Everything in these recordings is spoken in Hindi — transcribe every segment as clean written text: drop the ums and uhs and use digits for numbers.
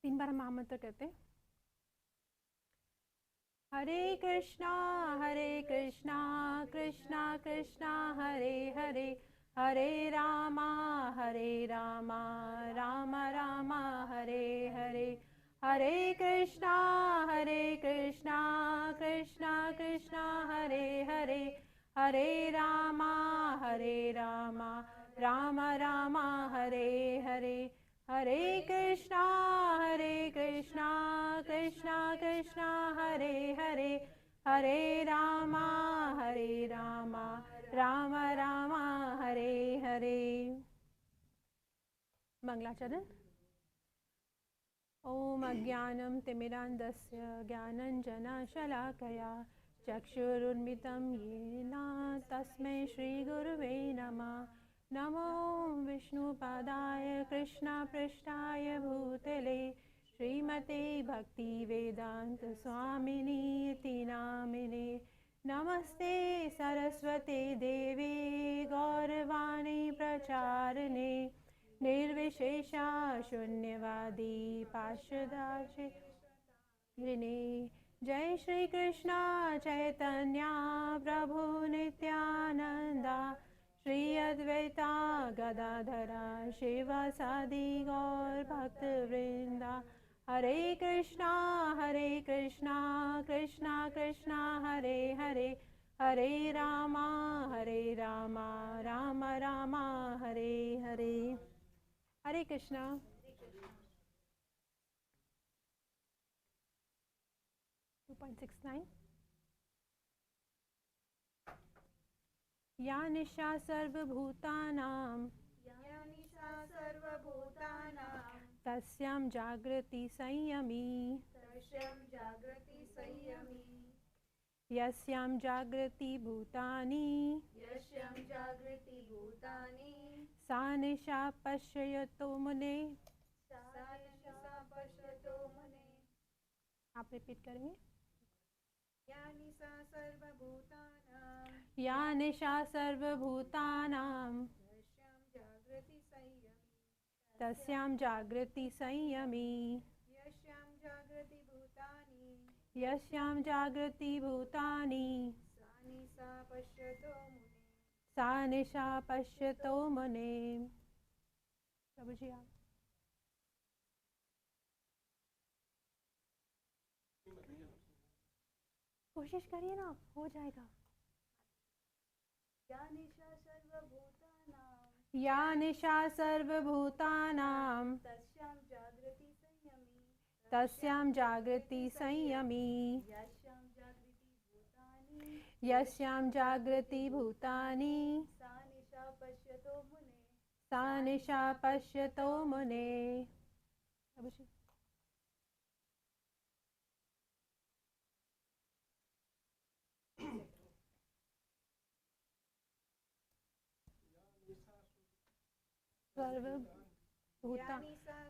3 बार हम महामंत्र कहते हैं। हरे कृष्णा कृष्णा कृष्णा हरे हरे, हरे रामा राम राम हरे हरे, हरे कृष्णा कृष्णा कृष्णा हरे हरे, हरे रामा राम राम हरे हरे, हरे कृष्णा कृष्णा कृष्णा हरे हरे, हरे रामा राम राम हरे हरे। मंगलाचरण। ओम अज्ञानं तिमिरान्धस्य ज्ञानञ्जनशलाकया चक्षुरुन्मिलितं येन तस्मै श्रीगुरुवे नमः। नमो विष्णुपादाय कृष्णपृष्ठाय भूतले श्रीमते भक्तिवेदांत स्वामिनी इति नामिने। नमस्ते सरस्वते देवे गौरवाणी प्रचारिणे निर्विशेषा शून्यवादी पाशदाचिने। जय श्री कृष्णा चैतन्य प्रभु नित्यानंदा श्री अद्वैता गदाधरा शिवासादि गौर भक्त वृंदा। हरे कृष्णा कृष्णा कृष्णा हरे हरे, हरे रामा राम राम हरे हरे। हरे कृष्णा। या निशा सर्वभूतानां तस्यां जागृति संयमी, यस्यां जागृति भूतानि सा निशा पश्यतो मुने। आप रिपीट करेंगे। या निशा सर्वभूतानां तस्यां जागृति संयमी, यस्यां जागृति भूतानि सा निशा पश्यतो मुने। प्रभु जी आप कोशिश करिए ना, हो जाएगा। या निशा सर्वभूतानां तस्यां जागृति संयमी, यस्यां जागृति भूतानि सा निशा पश्यतो मुने।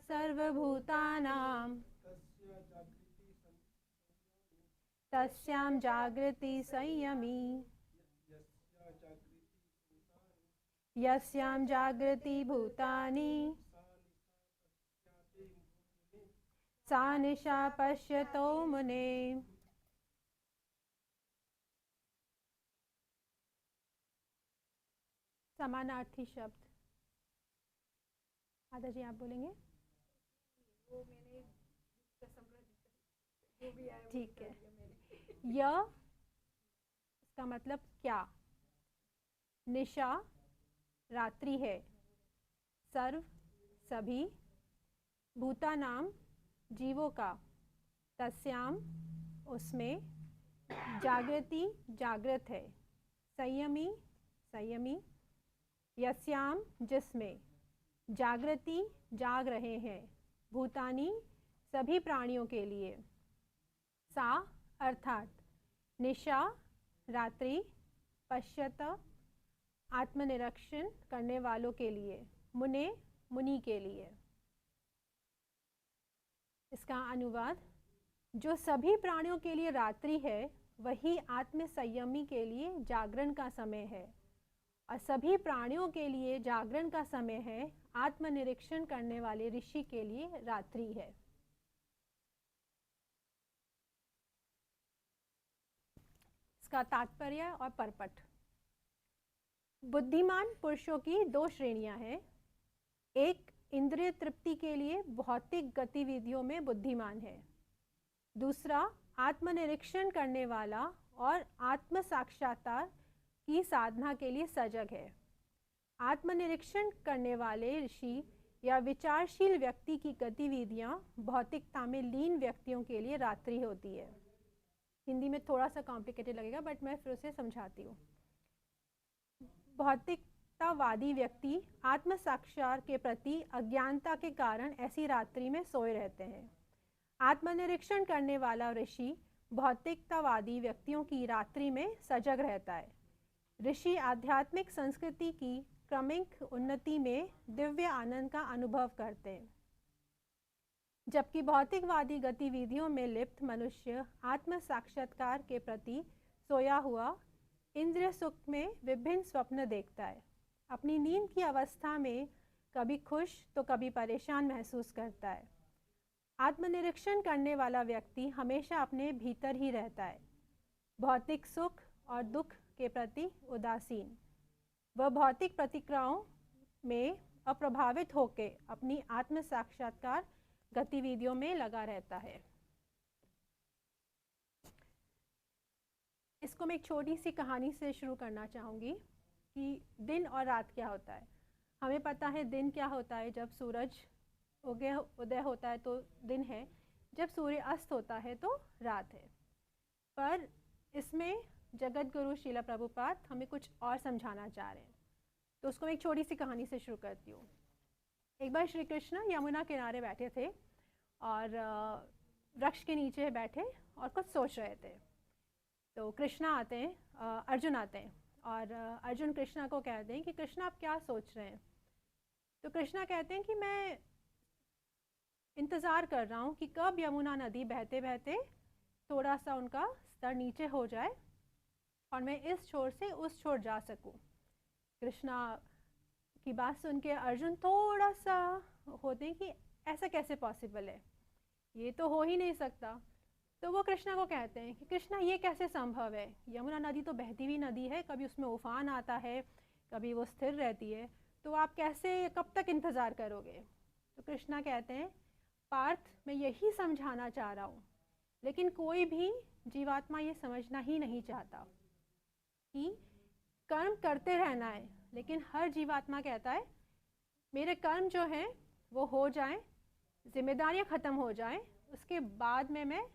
सर्वभूतानां तस्यां जागृति संयमी, यस्यां जागृति भूतानि सा निशा पश्यतो मुने। समानार्थी शब्द आदा जी आप बोलेंगे। ठीक है। यह इसका मतलब क्या। निशा रात्रि है, सर्व सभी, भूतानाम जीवों का, तस्याम उसमें, जागृति जागृत है, संयमी संयमी, यस्याम जिसमें, जागृति जाग रहे हैं, भूतानी सभी प्राणियों के लिए, सा अर्थात निशा रात्रि, पश्यत आत्मनिरीक्षण करने वालों के लिए, मुने मुनि के लिए। इसका अनुवाद, जो सभी प्राणियों के लिए रात्रि है वही आत्म संयमी के लिए जागरण का समय है, और सभी प्राणियों के लिए जागरण का समय है आत्मनिरीक्षण करने वाले ऋषि के लिए रात्रि है। इसका तात्पर्य और परपट। बुद्धिमान पुरुषों की दो श्रेणियां हैं। एक इंद्रिय तृप्ति के लिए भौतिक गतिविधियों में बुद्धिमान है, दूसरा आत्मनिरीक्षण करने वाला और आत्म साक्षात्कार की साधना के लिए सजग है। आत्मनिरीक्षण करने वाले ऋषि या विचारशील व्यक्ति की गतिविधियां भौतिकता में लीन व्यक्तियों के लिए रात्रि होती है। हिंदी में थोड़ा सा कॉम्प्लिकेटेड लगेगा, बट मैं फिर उसे समझाती हूँ। भौतिकतावादी व्यक्ति आत्म साक्षात्कार के प्रति अज्ञानता के कारण ऐसी रात्रि में सोए रहते हैं। आत्मनिरीक्षण करने वाला ऋषि भौतिकतावादी व्यक्तियों की रात्रि में सजग रहता है। ऋषि आध्यात्मिक संस्कृति की क्रमिक उन्नति में दिव्य आनंद का अनुभव करते हैं, जबकि भौतिकवादी गतिविधियों में लिप्त मनुष्य आत्म साक्षात्कार के प्रति सोया हुआ इंद्रिय सुख में विभिन्न स्वप्न देखता है। अपनी नींद की अवस्था में कभी खुश तो कभी परेशान महसूस करता है। आत्मनिरीक्षण करने वाला व्यक्ति हमेशा अपने भीतर ही रहता है, भौतिक सुख और दुख के प्रति उदासीन। वह भौतिक प्रतिक्रियाओं में अप्रभावित होकर अपनी आत्म साक्षात्कार गतिविधियों में लगा रहता है। इसको मैं एक छोटी सी कहानी से शुरू करना चाहूँगी कि दिन और रात क्या होता है। हमें पता है दिन क्या होता है, जब सूरज उदय होता है तो दिन है, जब सूर्य अस्त होता है तो रात है। पर इसमें जगत गुरु श्रील प्रभुपाद हमें कुछ और समझाना चाह रहे हैं, तो उसको मैं एक छोटी सी कहानी से शुरू करती हूँ। एक बार श्री कृष्ण यमुना किनारे बैठे थे और वृक्ष के नीचे बैठे और कुछ सोच रहे थे। तो कृष्णा आते हैं, अर्जुन आते हैं और अर्जुन कृष्णा को कहते हैं कि कृष्णा आप क्या सोच रहे हैं। तो कृष्णा कहते हैं कि मैं इंतज़ार कर रहा हूँ कि कब यमुना नदी बहते बहते थोड़ा सा उनका स्तर नीचे हो जाए और मैं इस छोर से उस छोर जा सकूँ। कृष्णा की बात सुन के अर्जुन थोड़ा सा होते हैं कि ऐसा कैसे पॉसिबल है, ये तो हो ही नहीं सकता। तो वो कृष्णा को कहते हैं कि कृष्णा ये कैसे संभव है, यमुना नदी तो बहती हुई नदी है, कभी उसमें उफान आता है, कभी वो स्थिर रहती है, तो आप कैसे कब तक इंतज़ार करोगे। तो कृष्णा कहते हैं पार्थ मैं यही समझाना चाह रहा हूँ, लेकिन कोई भी जीवात्मा ये समझना ही नहीं चाहता कि कर्म करते रहना है। लेकिन हर जीवात्मा कहता है मेरे कर्म जो हैं वो हो जाएं, जिम्मेदारियां ख़त्म हो जाएं, उसके बाद में मैं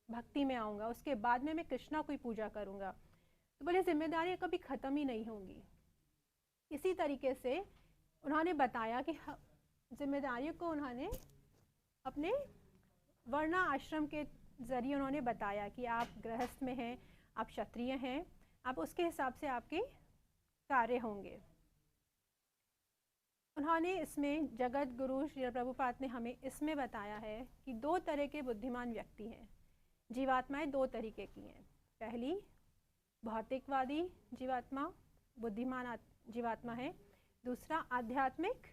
भक्ति में आऊँगा, उसके बाद में मैं कृष्णा की पूजा करूँगा। तो बोले जिम्मेदारियां कभी ख़त्म ही नहीं होंगी। इसी तरीके से उन्होंने बताया कि जिम्मेदारियों को उन्होंने अपने वर्णा आश्रम के ज़रिए उन्होंने बताया कि आप गृहस्थ में हैं, आप क्षत्रिय हैं, आप उसके हिसाब से आपके कार्य होंगे। उन्होंने इसमें जगत गुरु श्री प्रभुपाद ने हमें इसमें बताया है कि दो तरह के बुद्धिमान व्यक्ति हैं। जीवात्माएं दो तरीके की हैं। पहली भौतिकवादी जीवात्मा बुद्धिमान जीवात्मा है, दूसरा आध्यात्मिक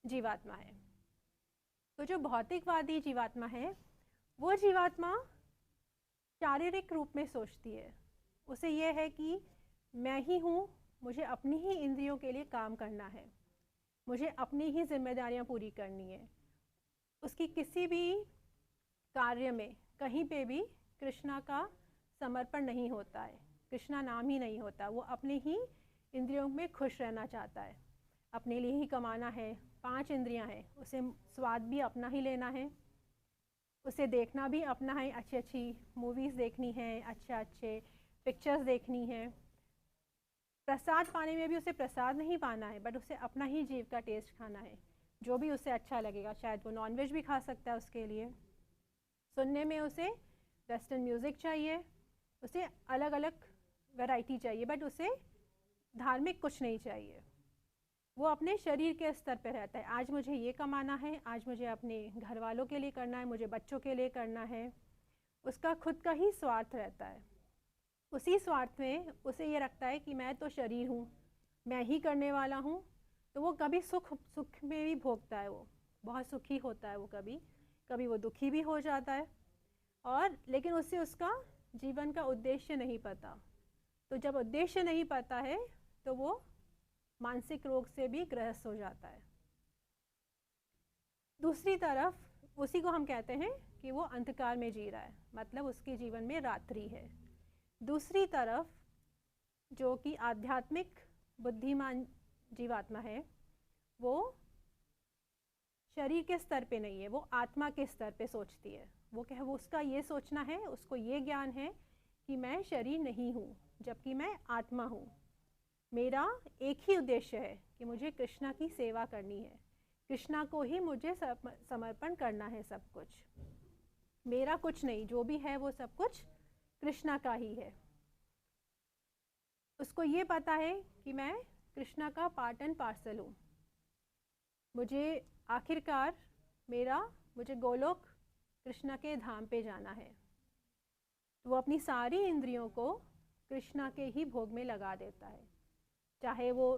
जीवात्मा है। तो जो भौतिकवादी जीवात्मा है वो जीवात्मा शारीरिक रूप में सोचती है। उसे यह है कि मैं ही हूँ, मुझे अपनी ही इंद्रियों के लिए काम करना है, मुझे अपनी ही जिम्मेदारियाँ पूरी करनी है। उसकी किसी भी कार्य में कहीं पे भी कृष्णा का समर्पण नहीं होता है, कृष्णा नाम ही नहीं होता। वो अपने ही इंद्रियों में खुश रहना चाहता है, अपने लिए ही कमाना है। 5 इंद्रियां हैं, उसे स्वाद भी अपना ही लेना है, उसे देखना भी अपना है, अच्छी अच्छी मूवीज़ देखनी है, अच्छे पिक्चर्स देखनी है। प्रसाद पाने में भी उसे प्रसाद नहीं पाना है, बट उसे अपना ही जीव का टेस्ट खाना है, जो भी उसे अच्छा लगेगा। शायद वो नॉनवेज भी खा सकता है उसके लिए। सुनने में उसे वेस्टर्न म्यूज़िक चाहिए, उसे अलग अलग वैरायटी चाहिए, बट उसे धार्मिक कुछ नहीं चाहिए। वो अपने शरीर के स्तर पर रहता है, आज मुझे ये कमाना है, आज मुझे अपने घर वालों के लिए करना है, मुझे बच्चों के लिए करना है। उसका खुद का ही स्वार्थ रहता है। उसी स्वार्थ में उसे ये रखता है कि मैं तो शरीर हूँ, मैं ही करने वाला हूँ। तो वो कभी सुख में भी भोगता है, वो बहुत सुखी होता है, वो कभी कभी वो दुखी भी हो जाता है। और लेकिन उससे उसका जीवन का उद्देश्य नहीं पता। तो जब उद्देश्य नहीं पता है तो वो मानसिक रोग से भी ग्रस्त हो जाता है। दूसरी तरफ उसी को हम कहते हैं कि वो अंधकार में जी रहा है, मतलब उसके जीवन में रात्रि है। दूसरी तरफ जो कि आध्यात्मिक बुद्धिमान जीवात्मा है, वो शरीर के स्तर पे नहीं है, वो आत्मा के स्तर पे सोचती है। वो उसका ये सोचना है, उसको ये ज्ञान है कि मैं शरीर नहीं हूँ, जबकि मैं आत्मा हूँ। मेरा एक ही उद्देश्य है कि मुझे कृष्णा की सेवा करनी है, कृष्णा को ही मुझे समर्पण करना है। सब कुछ मेरा कुछ नहीं, जो भी है वो सब कुछ कृष्णा का ही है। उसको ये पता है कि मैं कृष्णा का पार्ट एंड पार्सल हूँ। मुझे आखिरकार मुझे गोलोक कृष्णा के धाम पे जाना है। तो वो अपनी सारी इंद्रियों को कृष्णा के ही भोग में लगा देता है। चाहे वो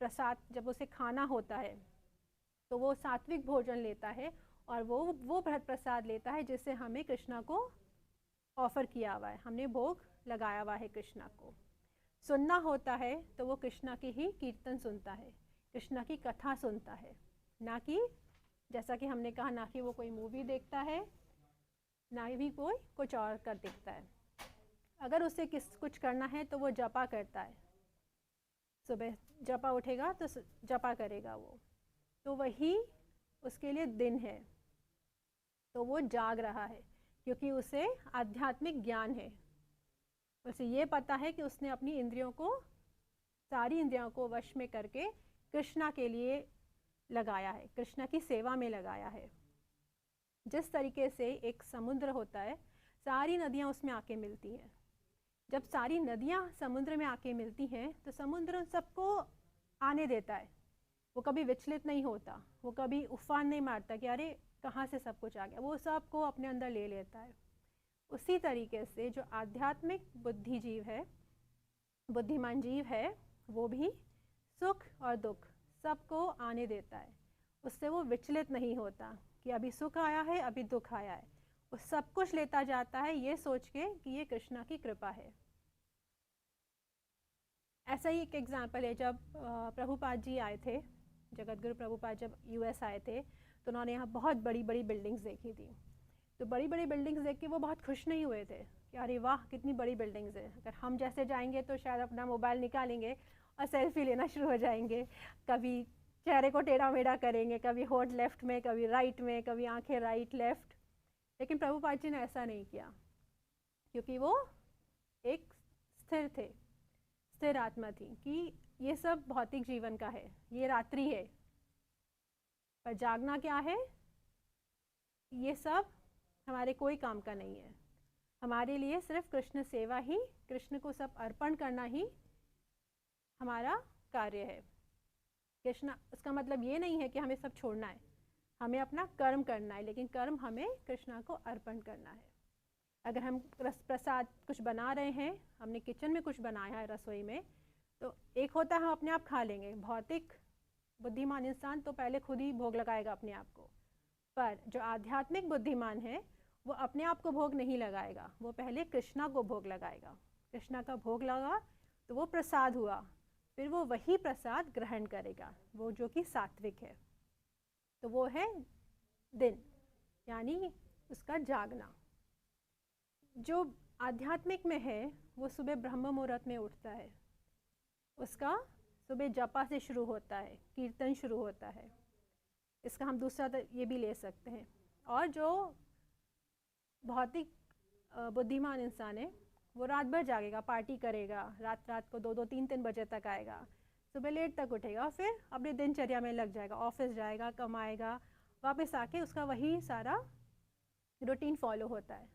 प्रसाद, जब उसे खाना होता है तो वो सात्विक भोजन लेता है और वो प्रसाद लेता है जिससे हमें कृष्णा को ऑफर किया हुआ है, हमने भोग लगाया हुआ है कृष्णा को। सुनना होता है तो वो कृष्णा की ही कीर्तन सुनता है, कृष्णा की कथा सुनता है, ना कि जैसा कि हमने कहा, ना कि वो कोई मूवी देखता है, ना भी कोई कुछ और कर दिखता है। अगर उसे कुछ करना है तो वो जपा करता है, सुबह जपा उठेगा तो जपा करेगा वो, तो वही उसके लिए दिन है। तो वो जाग रहा है क्योंकि उसे आध्यात्मिक ज्ञान है। उसे ये पता है कि उसने अपनी सारी इंद्रियों को वश में करके कृष्णा के लिए लगाया है, कृष्णा की सेवा में लगाया है। जिस तरीके से एक समुद्र होता है, सारी नदियाँ उसमें आके मिलती हैं। जब सारी नदियाँ समुद्र में आके मिलती हैं तो समुद्र सबको आने देता है, वो कभी विचलित नहीं होता, वो कभी उफान नहीं मारता कि अरे कहाँ से सब कुछ आ गया, वो सबको अपने अंदर ले लेता है। उसी तरीके से जो आध्यात्मिक बुद्धिमान जीव है, वो भी सुख और दुख सबको आने देता है। उससे वो विचलित नहीं होता कि अभी सुख आया है, अभी दुख आया है, वो सब कुछ लेता जाता है ये सोच के कि ये कृष्णा की कृपा है। ऐसा ही एक एग्जाम्पल है, जब प्रभुपाद जी आए थे, जगतगुरु प्रभुपाद जब यूएस आए थे तो उन्होंने यहाँ बहुत बड़ी बड़ी बिल्डिंग्स देखी थी। तो बड़ी बड़ी बिल्डिंग्स देख के वो बहुत खुश नहीं हुए थे कि अरे वाह कितनी बड़ी बिल्डिंग्स है, अगर हम जैसे जाएंगे तो शायद अपना मोबाइल निकालेंगे और सेल्फी लेना शुरू हो जाएंगे, कभी चेहरे को टेढ़ा मेढ़ा करेंगे, कभी होठ लेफ्ट में, कभी राइट में, कभी आंखें राइट लेफ्ट। लेकिन प्रभुपाद जी ने ऐसा नहीं किया, क्योंकि वो एक स्थिर आत्मा थी कि ये सब भौतिक जीवन का है, ये रात्रि है, पर जागना क्या है, ये सब हमारे कोई काम का नहीं है। हमारे लिए सिर्फ कृष्ण सेवा ही, कृष्ण को सब अर्पण करना ही हमारा कार्य है। कृष्ण, उसका मतलब ये नहीं है कि हमें सब छोड़ना है, हमें अपना कर्म करना है, लेकिन कर्म हमें कृष्णा को अर्पण करना है। अगर हम प्रसाद कुछ बना रहे हैं, हमने किचन में कुछ बनाया है रसोई में, तो एक होता है हम अपने आप खा लेंगे, भौतिक बुद्धिमान इंसान तो पहले खुद ही भोग लगाएगा अपने आप को, पर जो आध्यात्मिक बुद्धिमान है वो अपने आप को भोग नहीं लगाएगा, वो पहले कृष्णा को भोग लगाएगा। कृष्णा का भोग लगा तो वो प्रसाद हुआ, फिर वो वही प्रसाद ग्रहण करेगा, वो जो कि सात्विक है। तो वो है दिन, यानी उसका जागना। जो आध्यात्मिक में है वो सुबह ब्रह्म मुहूर्त में उठता है, उसका सुबह जपा से शुरू होता है, कीर्तन शुरू होता है। इसका हम दूसरा ये भी ले सकते हैं। और जो भौतिक बुद्धिमान इंसान है वो रात भर जागेगा, पार्टी करेगा, रात को 2-3 बजे तक आएगा, सुबह लेट तक उठेगा और फिर अपने दिनचर्या में लग जाएगा, ऑफिस जाएगा, कमाएगा, वापस आके उसका वही सारा रूटीन फॉलो होता है।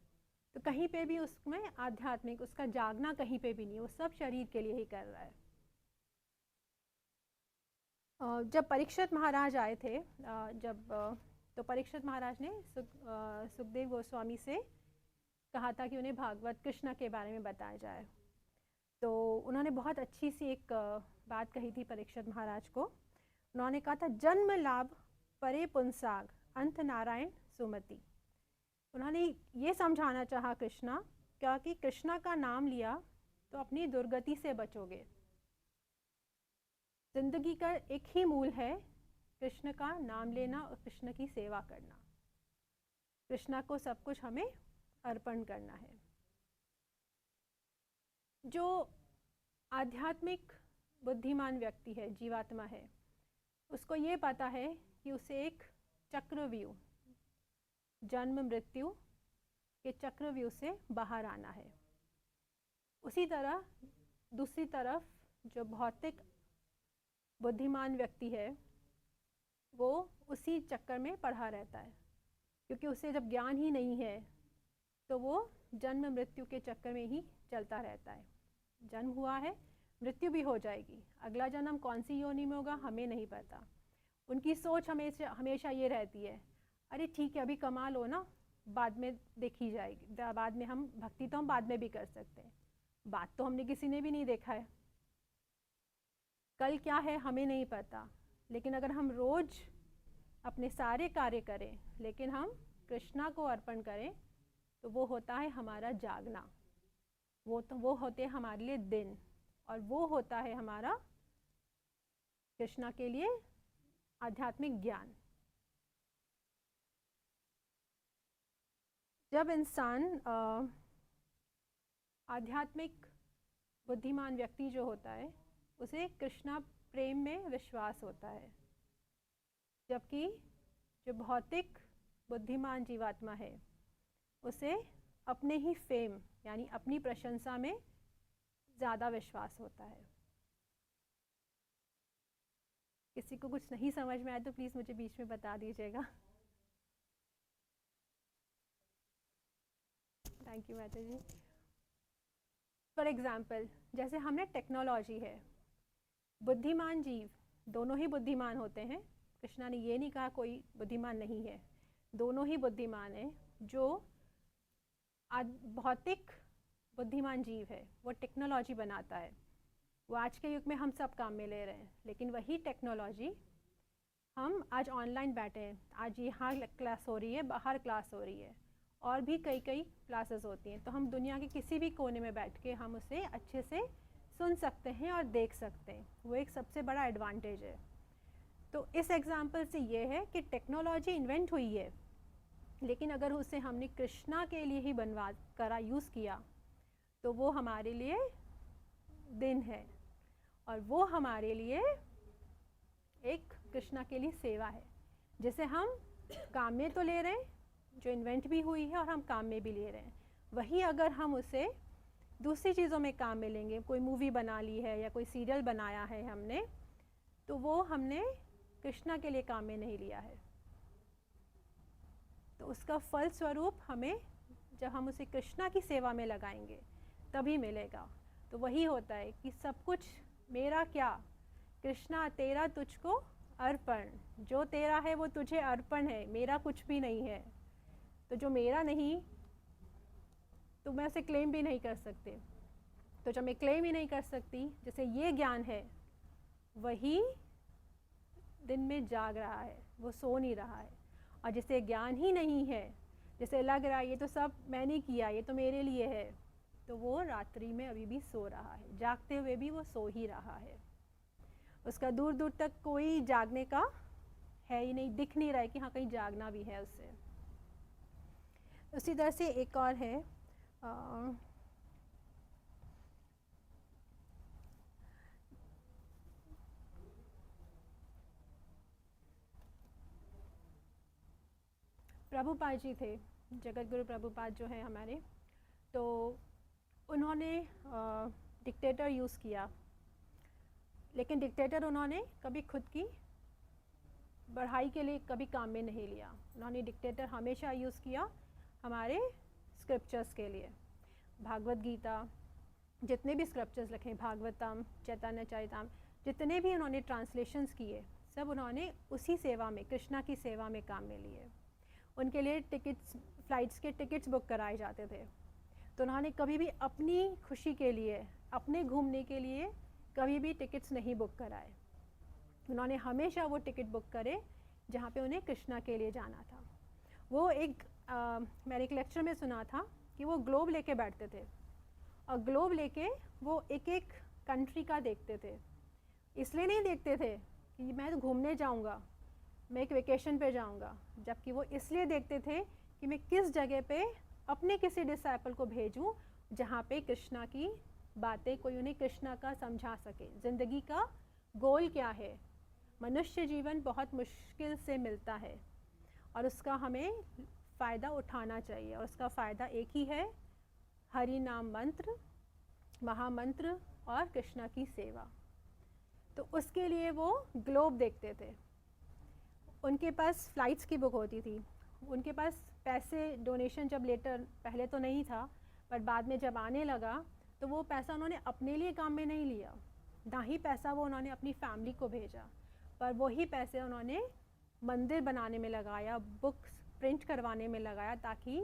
तो कहीं पे भी उसमें आध्यात्मिक, उसका जागना कहीं पे भी नहीं, वो सब शरीर के लिए ही कर रहा है। जब परीक्षित महाराज आए थे, तो परीक्षित महाराज ने सुखदेव गोस्वामी से कहा था कि उन्हें भागवत कृष्ण के बारे में बताया जाए। तो उन्होंने बहुत अच्छी सी एक बात कही थी परीक्षित महाराज को। उन्होंने कहा था, जन्म लाभ परे पुंसाग अंत नारायण सुमति। उन्होंने ये समझाना चाहा कृष्णा क्या कि कृष्णा का नाम लिया तो अपनी दुर्गति से बचोगे। जिंदगी का एक ही मूल है, कृष्ण का नाम लेना और कृष्ण की सेवा करना। कृष्णा को सब कुछ हमें अर्पण करना है। जो आध्यात्मिक बुद्धिमान व्यक्ति है, जीवात्मा है, उसको ये पता है कि उसे एक चक्रव्यूह, जन्म मृत्यु के चक्रव्यूह से बाहर आना है। उसी तरह दूसरी तरफ जो भौतिक बुद्धिमान व्यक्ति है वो उसी चक्कर में पड़ा रहता है, क्योंकि उसे जब ज्ञान ही नहीं है तो वो जन्म मृत्यु के चक्कर में ही चलता रहता है। जन्म हुआ है, मृत्यु भी हो जाएगी, अगला जन्म कौन सी योनि में होगा हमें नहीं पता। उनकी सोच हमेशा हमेशा ये रहती है, अरे ठीक है अभी कमा लो ना, बाद में देखी जाएगी, बाद में हम भक्ति तो हम बाद में भी कर सकते हैं। बात तो हमने किसी ने भी नहीं देखा है, कल क्या है हमें नहीं पता। लेकिन अगर हम रोज अपने सारे कार्य करें लेकिन हम कृष्णा को अर्पण करें तो वो होता है हमारा जागना, वो होते हैं हमारे लिए दिन, और वो होता है हमारा कृष्णा के लिए आध्यात्मिक ज्ञान। जब इंसान आध्यात्मिक बुद्धिमान व्यक्ति जो होता है उसे कृष्णा प्रेम में विश्वास होता है, जबकि जो भौतिक बुद्धिमान जीवात्मा है उसे अपने ही फेम यानी अपनी प्रशंसा में ज़्यादा विश्वास होता है। किसी को कुछ नहीं समझ में आए तो प्लीज़ मुझे बीच में बता दीजिएगा। थैंक यू माता जी। फॉर एग्जाम्पल, जैसे हमने टेक्नोलॉजी है, बुद्धिमान जीव दोनों ही बुद्धिमान होते हैं। कृष्णा ने ये नहीं कहा कोई बुद्धिमान नहीं है, दोनों ही बुद्धिमान है। जो भौतिक बुद्धिमान जीव है वो टेक्नोलॉजी बनाता है, वो आज के युग में हम सब काम में ले रहे हैं, लेकिन वही टेक्नोलॉजी हम आज ऑनलाइन बैठे हैं, आज यहाँ क्लास हो रही है, बाहर क्लास हो रही है, और भी कई क्लासेस होती हैं, तो हम दुनिया के किसी भी कोने में बैठ के हम उसे अच्छे से सुन सकते हैं और देख सकते हैं। वो एक सबसे बड़ा एडवांटेज है। तो इस एग्जाम्पल से ये है कि टेक्नोलॉजी इन्वेंट हुई है, लेकिन अगर उसे हमने कृष्णा के लिए ही बनवा करा यूज़ किया तो वो हमारे लिए दिन है, और वो हमारे लिए एक कृष्णा के लिए सेवा है, जिसे हम काम में तो ले रहे हैं, जो इन्वेंट भी हुई है और हम काम में भी ले रहे हैं। वही अगर हम उसे दूसरी चीज़ों में काम में लेंगे, कोई मूवी बना ली है या कोई सीरियल बनाया है हमने, तो वो हमने कृष्णा के लिए काम में नहीं लिया है। तो उसका फल स्वरूप हमें जब हम उसे कृष्णा की सेवा में लगाएंगे तभी मिलेगा। तो वही होता है कि सब कुछ मेरा क्या, कृष्णा तेरा तुझको अर्पण, जो तेरा है वो तुझे अर्पण है, मेरा कुछ भी नहीं है। तो जो मेरा नहीं तो मैं उसे क्लेम भी नहीं कर सकते। तो जब मैं क्लेम ही नहीं कर सकती, जैसे ये ज्ञान है, वही दिन में जाग रहा है, वो सो नहीं रहा है। और जिसे ज्ञान ही नहीं है, जैसे लग रहा है ये तो सब मैंने किया, ये तो मेरे लिए है, तो वो रात्रि में अभी भी सो रहा है, जागते हुए भी वो सो ही रहा है। उसका दूर दूर तक कोई जागने का है ही नहीं, दिख नहीं रहा है कि हाँ कहीं जागना भी है उससे। उसी तरह से एक और है, प्रभुपाद जी थे, जगत गुरु प्रभुपाद जो है हमारे, तो उन्होंने डिक्टेटर यूज़ किया, लेकिन डिक्टेटर उन्होंने कभी खुद की बढ़ाई के लिए कभी काम में नहीं लिया। उन्होंने डिक्टेटर हमेशा यूज़ किया हमारे स्क्रिप्चर्स के लिए। भागवत गीता, जितने भी स्क्रिप्चर्स लिखे, भागवतम, चैतन्य चरितम, जितने भी उन्होंने ट्रांसलेशंस किए, सब उन्होंने उसी सेवा में, कृष्णा की सेवा में काम में लिए। उनके लिए टिकट्स, फ़्लाइट्स के टिकट्स बुक कराए जाते थे, तो उन्होंने कभी भी अपनी खुशी के लिए, अपने घूमने के लिए कभी भी टिकट्स नहीं बुक कराए। उन्होंने हमेशा वो टिकट बुक करे जहाँ पे उन्हें कृष्णा के लिए जाना था। वो एक मैंने एक लेक्चर में सुना था कि वो ग्लोब लेके बैठते थे और ग्लोब लेके वो एक एक कंट्री का देखते थे। इसलिए नहीं देखते थे कि मैं तो घूमने जाऊंगा, मैं एक वेकेशन पे जाऊंगा, जबकि वो इसलिए देखते थे कि मैं किस जगह पे अपने किसी डिसाइपल को भेजूं जहाँ पे कृष्णा की बातें कोई उन्हें कृष्णा का समझा सके। ज़िंदगी का गोल क्या है? मनुष्य जीवन बहुत मुश्किल से मिलता है और उसका हमें फ़ायदा उठाना चाहिए, और उसका फ़ायदा एक ही है, हरि नाम मंत्र, महामंत्र और कृष्णा की सेवा। तो उसके लिए वो ग्लोब देखते थे। उनके पास फ़्लाइट्स की बुक होती थी, उनके पास पैसे डोनेशन जब लेटर पहले तो नहीं था, पर बाद में जब आने लगा तो वो पैसा उन्होंने अपने लिए काम में नहीं लिया, ना ही पैसा वो उन्होंने अपनी फैमिली को भेजा, पर वही पैसे उन्होंने मंदिर बनाने में लगाया, बुक्स प्रिंट करवाने में लगाया, ताकि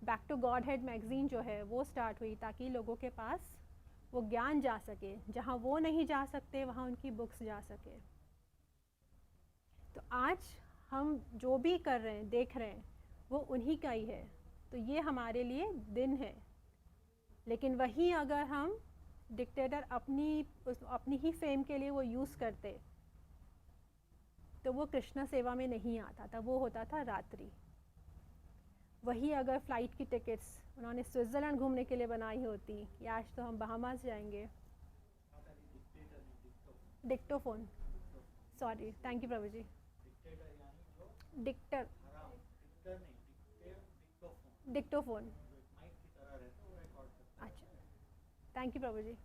back to Godhead magazine जो है वो स्टार्ट हुई, ताकि लोगों के पास वो ज्ञान जा सके, जहाँ वो नहीं जा सकते वहाँ उनकी बुक्स जा सके। तो आज हम जो भी कर रहे हैं, देख रहे हैं, वो उन्हीं का ही है। तो ये हमारे लिए दिन है। लेकिन वहीं अगर हम डिक्टेटर अपनी ही फेम के लिए वो यूज़ करते तो वो कृष्ण सेवा में नहीं आता था, वो होता था रात्रि। वही अगर फ़्लाइट की टिकट्स उन्होंने स्विट्ज़रलैंड घूमने के लिए बनाई होती, या आज तो हम बहामास जाएंगे। Dictaphone, sorry, thank you Prabhu ji. डिक्टर, डिक्टोफोन, अच्छा, thank you Prabhu ji,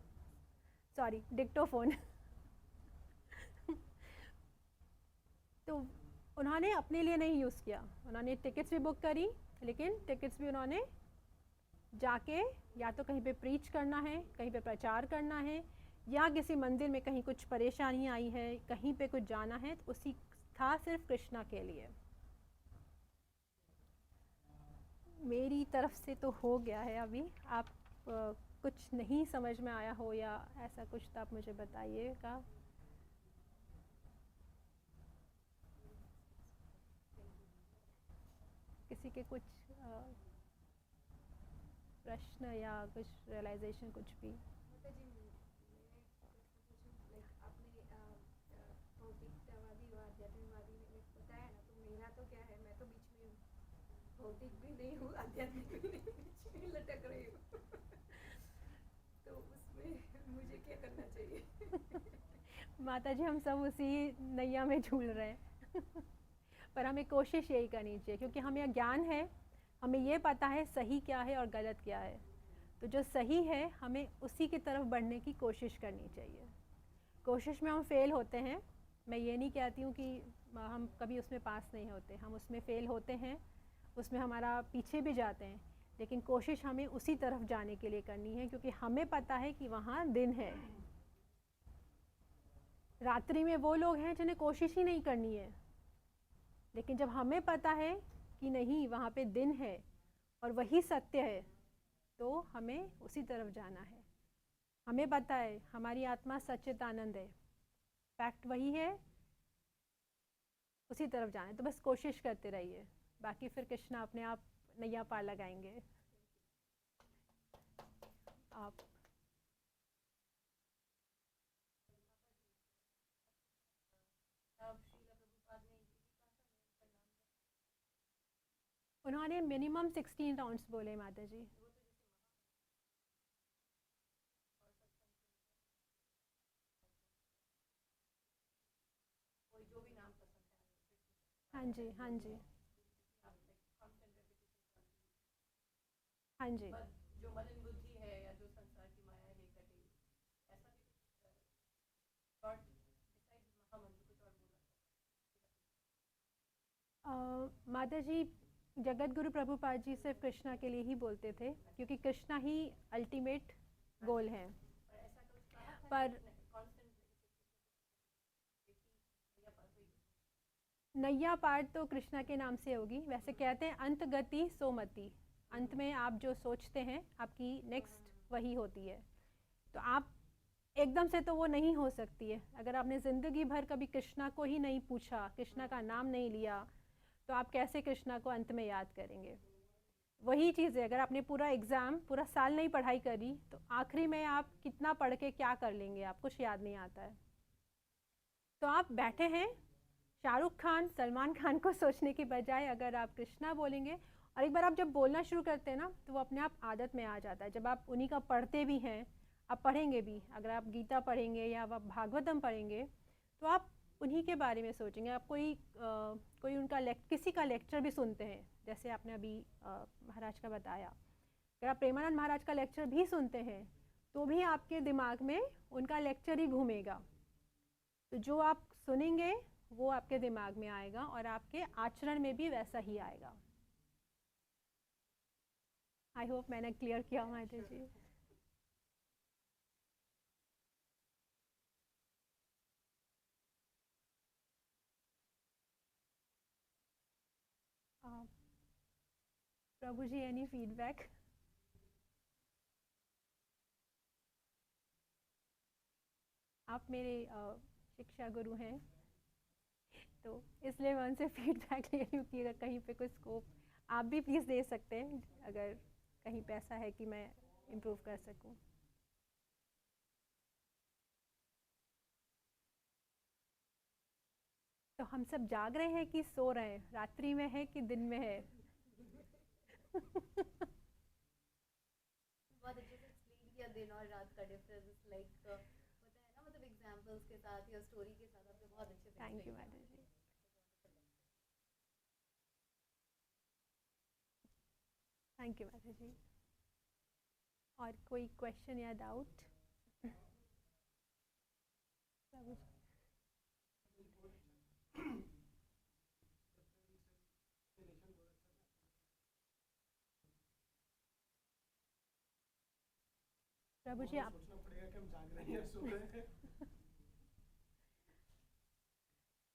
sorry, dictaphone. तो उन्होंने अपने लिए नहीं यूज़ किया, उन्होंने टिकट्स भी बुक करी, लेकिन टिकट्स भी उन्होंने जाके या तो कहीं पे प्रीच करना है, कहीं पे प्रचार करना है, या किसी मंदिर में कहीं कुछ परेशानी आई है, कहीं पे कुछ जाना है, तो उसी था सिर्फ कृष्णा के लिए। मेरी तरफ से तो हो गया है। अभी आप कुछ नहीं समझ में आया हो या ऐसा कुछ तो आप मुझे बताइएगा। किसी के कुछ प्रश्न या कुछ रियलाइजेशन, कुछ भी? भौतिक भी नहीं हूँ, आध्यात्मिक भी नहीं, बीच में लटक रही हूँ। तो उसमें मुझे क्या करना चाहिए? माता जी, हम सब उसी नैया में झूल रहे हैं। पर हमें कोशिश यही करनी चाहिए, क्योंकि हमें ज्ञान है, हमें ये पता है सही क्या है और गलत क्या है। तो जो सही है हमें उसी की तरफ बढ़ने की कोशिश करनी चाहिए। कोशिश में हम फेल होते हैं, मैं ये नहीं कहती हूँ कि हम कभी उसमें पास नहीं होते, हम उसमें फेल होते हैं, उसमें हमारा पीछे भी जाते हैं, लेकिन कोशिश हमें उसी तरफ जाने के लिए करनी है, क्योंकि हमें पता है कि वहाँ दिन है। रात्रि में वो लोग हैं जिन्हें कोशिश ही नहीं करनी है, लेकिन जब हमें पता है कि नहीं, वहाँ पे दिन है और वही सत्य है, तो हमें उसी तरफ जाना है। हमें पता है हमारी आत्मा सच्चिदानंद है, फैक्ट वही है, उसी तरफ जाना है। तो बस कोशिश करते रहिए, बाकी फिर कृष्णा अपने आप नैया पार लगाएंगे। आप उन्होंने मिनिमम 16 राउंड्स बोले माता जी। हाँ जी, हाँ जी, हाँ जी। जो मलिन बुद्धि है या जो संसार की माया है कटे, ऐसा भी शॉर्ट डिसाइड महामंत्र कुछ और बोला। माता जी, जगत गुरु प्रभुपाद जी सिर्फ कृष्णा के लिए ही बोलते थे, क्योंकि कृष्णा ही अल्टीमेट गोल है। पर नैया पार तो कृष्णा के नाम से होगी। वैसे कहते हैं अंत गति सोमति, अंत में आप जो सोचते हैं आपकी नेक्स्ट वही होती है। तो आप एकदम से तो वो नहीं हो सकती है। अगर आपने ज़िंदगी भर कभी कृष्णा को ही नहीं पूछा, कृष्णा का नाम नहीं लिया, तो आप कैसे कृष्णा को अंत में याद करेंगे? वही चीज़ है, अगर आपने पूरा एग्ज़ाम पूरा साल नहीं पढ़ाई करी तो आखिरी में आप कितना पढ़ के क्या कर लेंगे, आप कुछ याद नहीं आता है। तो आप बैठे हैं, शाहरुख खान सलमान खान को सोचने की बजाय अगर आप कृष्णा बोलेंगे, और एक बार आप जब बोलना शुरू करते हैं ना तो वो अपने आप आदत में आ जाता है। जब आप उन्हीं का पढ़ते भी हैं, आप पढ़ेंगे भी, अगर आप गीता पढ़ेंगे या आप भागवतम पढ़ेंगे तो आप उन्हीं के बारे में सोचेंगे। आप कोई उनका किसी का लेक्चर भी सुनते हैं, जैसे आपने अभी महाराज का बताया, अगर आप प्रेमानंद महाराज का लेक्चर भी सुनते हैं तो भी आपके दिमाग में उनका लेक्चर ही घूमेगा। तो जो आप सुनेंगे वो आपके दिमाग में आएगा और आपके आचरण में भी वैसा ही आएगा। आई होप मैंने क्लियर किया माता जी। प्रभु जी, एनी फीडबैक? आप मेरे शिक्षा गुरु हैं तो इसलिए मैं उनसे फीडबैक ले रही हूँ कि अगर कहीं पे कोई स्कोप आप भी प्लीज़ दे सकते हैं, अगर कहीं पे ऐसा है कि मैं इम्प्रूव कर सकूँ। तो हम सब जाग रहे हैं कि सो रहे हैं, रात्रि में है कि दिन में है? बहुत अच्छे से एक्सप्लेन किया दिन और रात का डिफरेंस, लाइक होता है ना, मतलब एग्जांपल्स के साथ या स्टोरी के साथ आपने बहुत अच्छे से थैंक यू एक्सप्लेन माता किया। जी। थैंक यू माता जी। और कोई क्वेश्चन या डाउट? प्रभु जी। प्रभु जी आप सोचना पड़ेगा कि हम जाग रहे हैं या सो रहे हैं।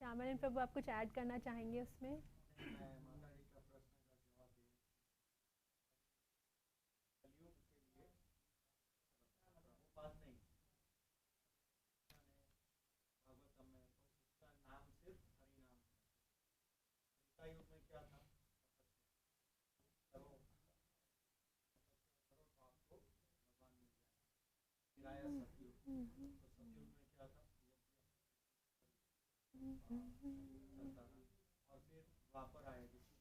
श्यामलन प्रभु, आप कुछ ऐड करना चाहेंगे उसमें? मैं माता जी का प्रश्न का जवाब दे कलयुग के लिए प्रभुपाद नहीं, भागवतम में तो उसका नाम सिर्फ हरि नाम था। त्रेता युग में क्या था, करो करो तो आपको भगवान मिल जाएगा। फिर आया सतयुग, तो सतयुग में क्या था, चलता था। और फिर द्वापर आए, ऋषि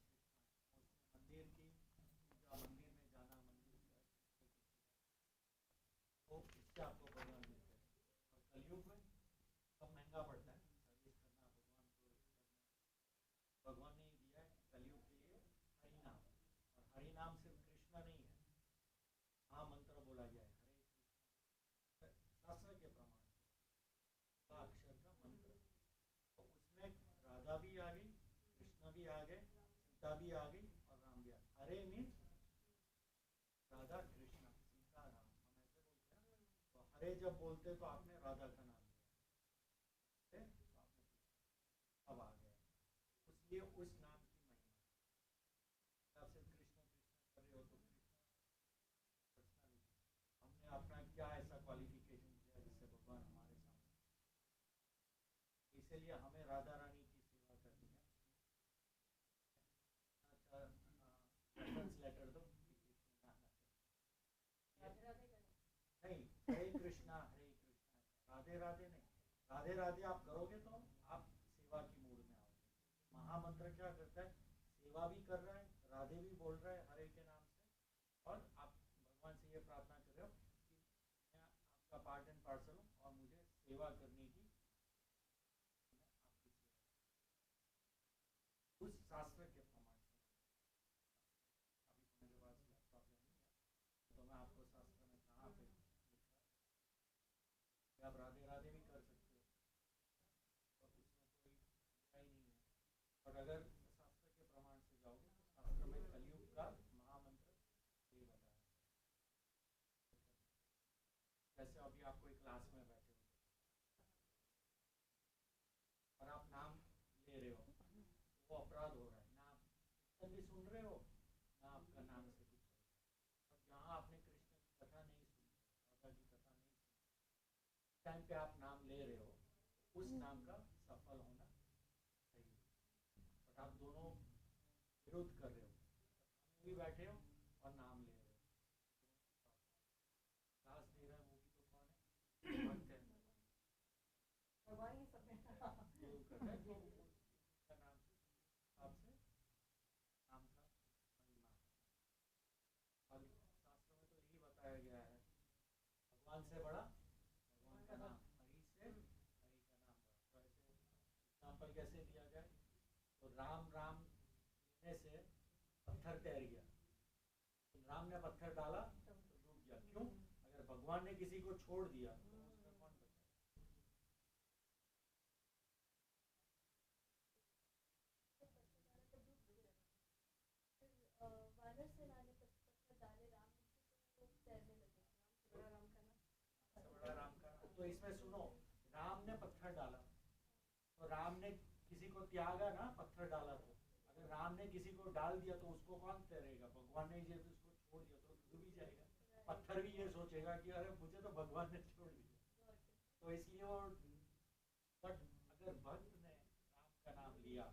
मंदिर की पूजा, मंदिर में जाना, मंदिर तो इससे आपको भगवान मिलते हैं। और कलयुग में सब महंगा पड़ता है, सर्विस करना, भगवान को करना। भगवान ने दिया है कलयुग के लिए हरि नाम, और हरि नाम सिर्फ कृष्ण नहीं है, महामंत्र बोला गया है हरे कृष्ण, शास्त्र के प्रमाण से अक्षर का मंत्र। तो उसमें राधा भी आ गई, कृष्ण भी आ गए, सीता भी आ गई और राम भी आ गए। हरे मीन्स राधा कृष्ण सीता राम, हम ऐसे बोलते हैं ना। तो हरे जब बोलते तो आपने राधा का नाम लिया, तो आपने अब आ गया, इसलिए उस नाम की महिमा। आप सिर्फ कृष्ण कृष्ण कर रहे हो तो कृष्ण पर्सनलिटी, हमने अपना क्या ऐसा क्वालिफिकेशन किया जिससे भगवान हमारे सामने, इसीलिए हमें राधा रानी की सेवा करनी है। अच्छा, रेफरेंस लेटर दो कि कृष्ण राधे राधे करें। नहीं, हरे कृष्णा राधे राधे नहीं, राधे राधे आप करोगे तो आप सेवा की मूड में आओगे। महामंत्र क्या करता है, सेवा भी कर रहा है, राधे भी बोल रहा है हरे के नाम से, और आप भगवान से ये प्रार्थना कर रहे हो कि मैं आपका पार्ट एंड पार्सल हूँ और मुझे सेवा करने की, मैं आपकी सेवा उस शास्त्र के प्रमाण से। अभी तो मेरे पास लैपटॉप नहीं है, तो मैं आपको शास्त्र में कहाँ पे लिखा है, आप राधे राधे भी कर सकते हो, और उसमें कोई बुराई नहीं है। और अगर शास्त्र के प्रमाण से जाओगे तो शास्त्र में कलयुग का महामंत्र ये बताया, जैसे अभी आप कोई क्लास में बैठे हो और आप नाम ले रहे हो, वो अपराध हो रहा है ना, आप कीर्तन भी सुन रहे हो ना, आपका नाम से कुछ हो रहा है। और जहाँ आपने कृष्ण की कथा नहीं सुनी, राधा की कथा नहीं सुनी, टाइम पे आप नाम ले रहे हो, उस नाम का सफल होना चाहिए। बट आप दोनों विरोध कर रहे हो, कथा में भी बैठे हो है तो उसका नाम से हिसाब से नाम का महिमा है। और शास्त्र में तो यही बताया गया है, भगवान से बड़ा भगवान का नाम, हरि से हरि का नाम बड़ा। तो ऐसे एग्जाम्पल कैसे दिया जाए, तो राम राम लेने से पत्थर तैर गया, तो राम ने पत्थर डाला तो डूब गया। क्यों? अगर भगवान ने किसी को छोड़ दिया तो उसमें कौन बचा? वानर सेना ने पत्थर डाले राम नीचे तो तैरने लगे, राम से बड़ा राम का नाम। सबसे बड़ा राम का नाम। तो इसमें सुनो, राम ने पत्थर डाला तो राम ने किसी को त्यागा ना, पत्थर डाला तो अगर राम ने किसी को डाल दिया तो उसको कौन तैरेगा? भगवान ने जब उसको छोड़ दिया तो डूब ही जाएगा। पत्थर भी ये सोचेगा कि अरे मुझे तो भगवान ने छोड़ दिया। तो इसलिए वो, बट अगर भक्त ने राम का नाम लिया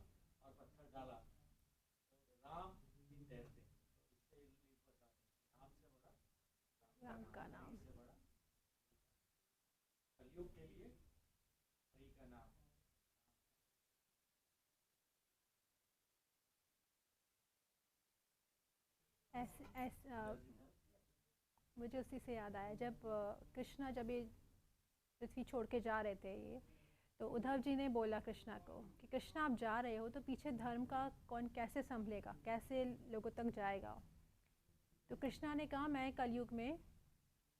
और पत्थर डाला तो राम भी तैरते। तो इससे ये बता दें, राम से बड़ा राम का नाम। हरि से बड़ा कलयुग के लिए हरि का नाम। ऐसे मुझे उसी से याद आया, जब कृष्णा जब ये पृथ्वी छोड़ के जा रहे थे ये, तो उद्धव जी ने बोला कृष्णा को कि कृष्णा आप जा रहे हो तो पीछे धर्म का कौन कैसे संभलेगा, कैसे लोगों तक जाएगा। तो कृष्णा ने कहा मैं कलयुग में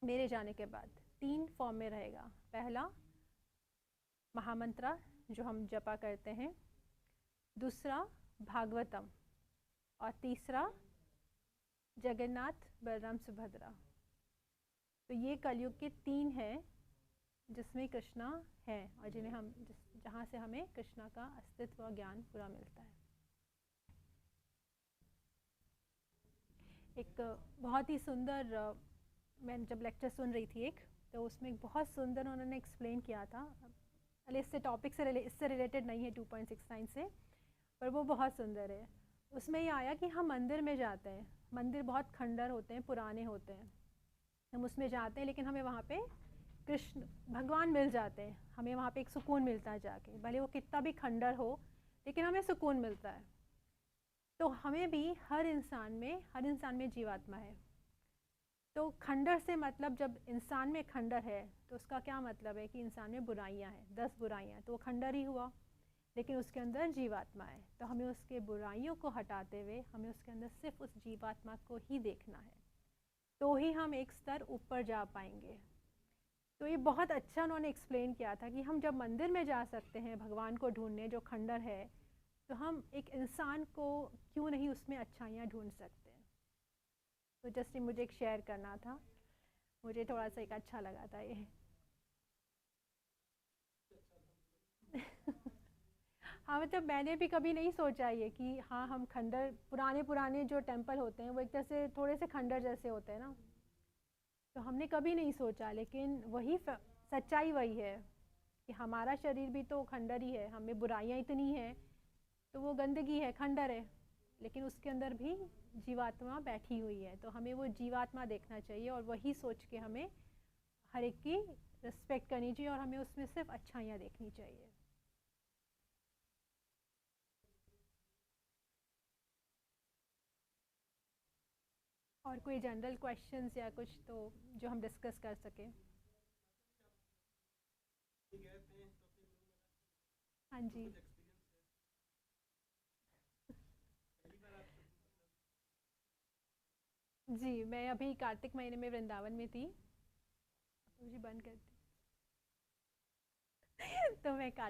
मेरे जाने के बाद 3 फॉर्म में रहेगा। पहला महामंत्रा जो हम जपा करते हैं, दूसरा भागवतम, और तीसरा जगन्नाथ बलराम सुभद्रा। तो ये कलयुग के 3 हैं जिसमें कृष्णा है और जिन्हें हम जहाँ से हमें कृष्णा का अस्तित्व और ज्ञान पूरा मिलता है। एक बहुत ही सुंदर, मैं जब लेक्चर सुन रही थी एक, तो उसमें बहुत सुंदर उन्होंने एक्सप्लेन किया था। अरे इससे टॉपिक से इससे रिलेटेड नहीं है 2.69 से, पर वो बहुत सुंदर है। उसमें ये आया कि हम मंदिर में जाते हैं, मंदिर बहुत खंडर होते हैं, पुराने होते हैं, हम उसमें जाते हैं लेकिन हमें वहाँ पे कृष्ण भगवान मिल जाते हैं, हमें वहाँ पे एक सुकून मिलता है जाके, भले वो कितना भी खंडर हो लेकिन हमें सुकून मिलता है। तो हमें भी हर इंसान में जीवात्मा है। तो खंडर से मतलब जब इंसान में खंडर है तो उसका क्या मतलब है कि इंसान में बुराइयां हैं, 10 बुराइयां, तो वो खंडर ही हुआ, लेकिन उसके अंदर जीवात्मा है। तो हमें उसके बुराइयों को हटाते हुए हमें उसके अंदर सिर्फ उस जीवात्मा को ही देखना है, तो ही हम एक स्तर ऊपर जा पाएंगे। तो ये बहुत अच्छा उन्होंने एक्सप्लेन किया था कि हम जब मंदिर में जा सकते हैं भगवान को ढूंढने जो खंडर है, तो हम एक इंसान को क्यों नहीं उसमें अच्छाइयाँ ढूंढ सकते हैं। तो जस्ट मुझे एक शेयर करना था, मुझे थोड़ा सा एक अच्छा लगा था ये। हाँ मतलब मैंने भी कभी नहीं सोचा ये कि हाँ हम खंडर, पुराने जो टेंपल होते हैं वो एक तरह से थोड़े से खंडर जैसे होते हैं ना, तो हमने कभी नहीं सोचा, लेकिन वही सच्चाई वही है कि हमारा शरीर भी तो खंडर ही है, हमें बुराइयाँ इतनी हैं तो वो गंदगी है, खंडर है, लेकिन उसके अंदर भी जीवात्मा बैठी हुई है। तो हमें वो जीवात्मा देखना चाहिए और वही सोच के हमें हर एक की रिस्पेक्ट करनी चाहिए और हमें उसमें सिर्फ अच्छाइयाँ देखनी चाहिए। और कोई जनरल क्वेश्चंस या कुछ तो जो हम डिस्कस कर सकें? हाँ जी। जी मैं अभी कार्तिक महीने में वृंदावन में थी, मुझे बंद कर दी तो मैं कार्तिक